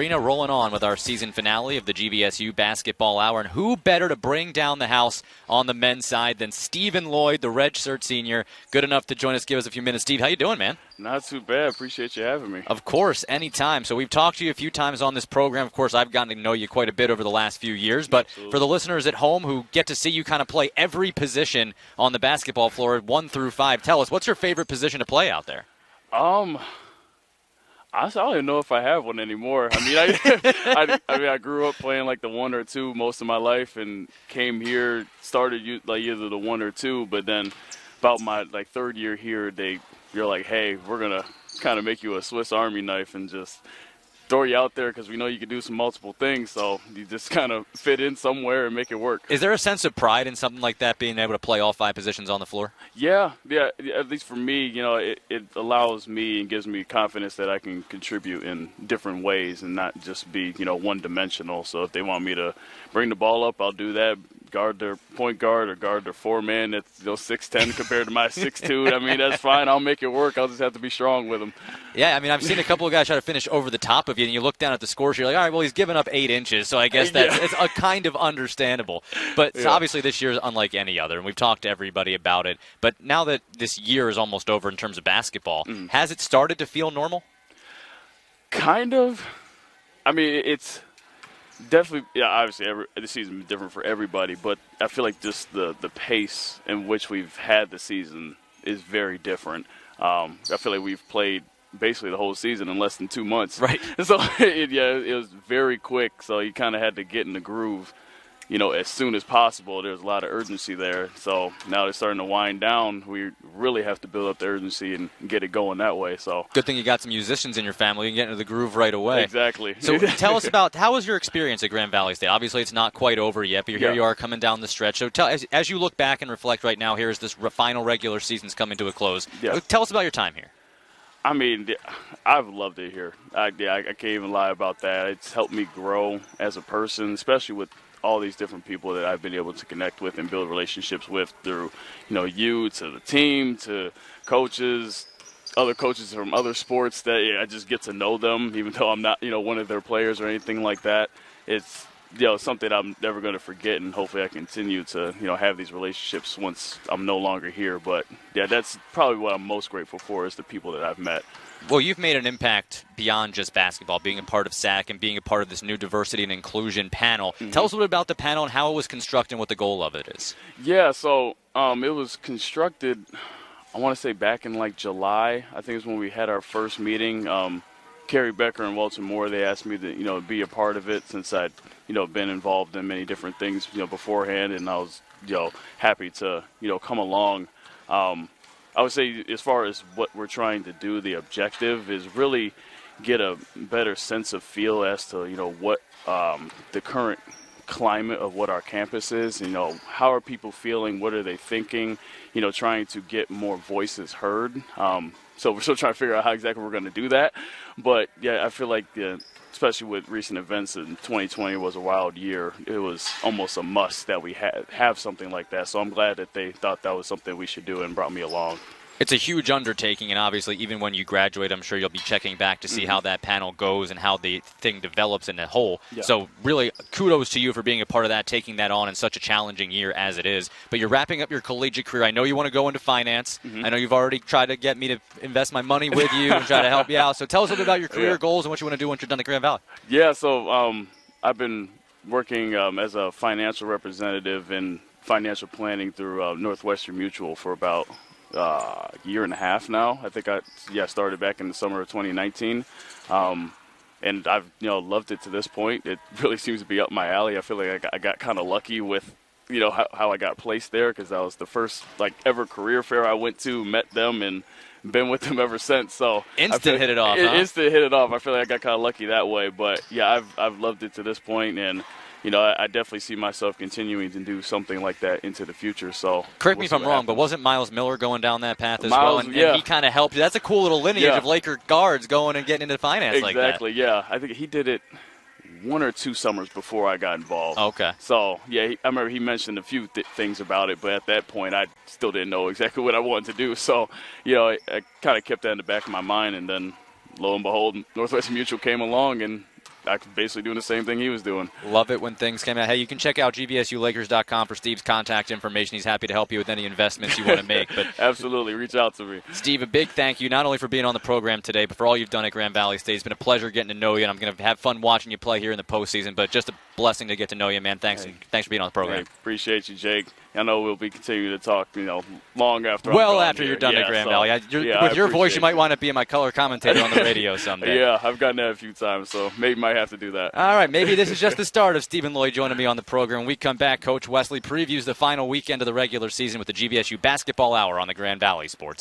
Arena rolling on with our season finale of the GVSU Basketball Hour. And who better to bring down the house on the men's side than Stephen Lloyd, the redshirt senior, good enough to join us. Give us a few minutes. Steve, how you doing, man? Not too bad. Appreciate you having me. Of course, anytime. So we've talked to you a few times on this program. Of course, I've gotten to know you quite a bit over the last few years. But Absolutely. For the listeners at home who get to see you kind of play every position on the basketball floor, 1 through 5, tell us, what's your favorite position to play out there? Honestly, I don't even know if I have one anymore. I mean, I grew up playing like the 1 or 2 most of my life, and came here, started like either the 1 or 2, but then about my like 3rd year here, you're like, hey, we're gonna kind of make you a Swiss Army knife and just throw you out there because we know you can do some multiple things. So you just kind of fit in somewhere and make it work. Is there a sense of pride in something like that, being able to play all 5 positions on the floor? Yeah. At least for me, it allows me and gives me confidence that I can contribute in different ways and not just be, one-dimensional. So if they want me to bring the ball up, I'll do that. Guard their point guard or guard their 4-man that's 6'10" compared to my 6'2". I mean, that's fine. I'll make it work. I'll just have to be strong with them. Yeah, I mean, I've seen a couple of guys try to finish over the top of you, and you look down at the scores, you're like, all right, well, he's given up 8 inches, so I guess that's it's a kind of understandable. But obviously this year is unlike any other, and we've talked to everybody about it. But now that this year is almost over in terms of basketball, has it started to feel normal? Kind of. I mean, it's definitely, obviously, the season is different for everybody, but I feel like just the pace in which we've had the season is very different. I feel like we've played basically the whole season in less than 2 months. Right. So, it was very quick, so you kind of had to get in the groove, as soon as possible. There's a lot of urgency there. So now it's starting to wind down. We really have to build up the urgency and get it going that way. So good thing you got some musicians in your family and get into the groove right away. Exactly. So tell us about, how was your experience at Grand Valley State? Obviously, it's not quite over yet, but here you are coming down the stretch. So as you look back and reflect right now, here as this final regular season's coming to a close. Tell us about your time here. I mean, I've loved it here. I can't even lie about that. It's helped me grow as a person, especially with all these different people that I've been able to connect with and build relationships with through, you to the team, to coaches, other coaches from other sports that I just get to know them, even though I'm not, one of their players or anything like that. It's, something I'm never going to forget, and hopefully I continue to, have these relationships once I'm no longer here. But, that's probably what I'm most grateful for, is the people that I've met. Well, you've made an impact beyond just basketball, being a part of SAC and being a part of this new diversity and inclusion panel. Tell us a little bit about the panel and how it was constructed and what the goal of it is. Yeah, so it was constructed, I want to say back in like July. I think it was when we had our first meeting. Kerry Becker and Walter Moore, they asked me to, be a part of it, since I'd, been involved in many different things, beforehand, and I was, happy to, come along. I would say, as far as what we're trying to do, the objective is really get a better sense of feel as to, what the current climate of what our campus is. How are people feeling? What are they thinking? Trying to get more voices heard. So we're still trying to figure out how exactly we're going to do that. But, I feel like, especially with recent events, in 2020 was a wild year. It was almost a must that we have something like that. So I'm glad that they thought that was something we should do and brought me along. It's a huge undertaking, and obviously even when you graduate, I'm sure you'll be checking back to see how that panel goes and how the thing develops in a whole. Yeah. So really, kudos to you for being a part of that, taking that on in such a challenging year as it is. But you're wrapping up your collegiate career. I know you want to go into finance. I know you've already tried to get me to invest my money with you and try to help you out. So tell us a little bit about your career goals and what you want to do once you're done at Grand Valley. Yeah, so I've been working as a financial representative in financial planning through Northwestern Mutual for about year and a half now. I think I started back in the summer of 2019, and I've loved it to this point. It really seems to be up my alley. I feel like I got kind of lucky with how I got placed there, because that was the first ever career fair I went to, met them, and been with them ever since. So instant hit it off. Instant hit it off. I feel like I got kind of lucky that way. But I've loved it to this point, and I definitely see myself continuing to do something like that into the future. So correct me if I'm wrong, but wasn't Miles Miller going down that path as well? And he kind of helped you. That's a cool little lineage of Laker guards going and getting into finance like that. Exactly, yeah. I think he did it 1 or 2 summers before I got involved. Okay. So, I remember he mentioned a few things about it, but at that point I still didn't know exactly what I wanted to do. So, I kind of kept that in the back of my mind, and then lo and behold, Northwestern Mutual came along, and basically doing the same thing he was doing. Love it when things came out. Hey, you can check out GVSULakers.com for Steve's contact information. He's happy to help you with any investments you want to make. But absolutely, reach out to me. Steve, a big thank you not only for being on the program today, but for all you've done at Grand Valley State. It's been a pleasure getting to know you, and I'm going to have fun watching you play here in the postseason. But just a blessing to get to know you, man. Thanks for being on the program. Hey, appreciate you, Jake. I know we'll be continuing to talk, long after. After you're done at Grand Valley. With your voice, you might want to be my color commentator on the radio someday. Yeah, I've gotten that a few times, so maybe might have to do that. All right, maybe this is just the start of Steve and Lloyd joining me on the program. When we come back, Coach Wesley previews the final weekend of the regular season with the GVSU Basketball Hour on the Grand Valley Sports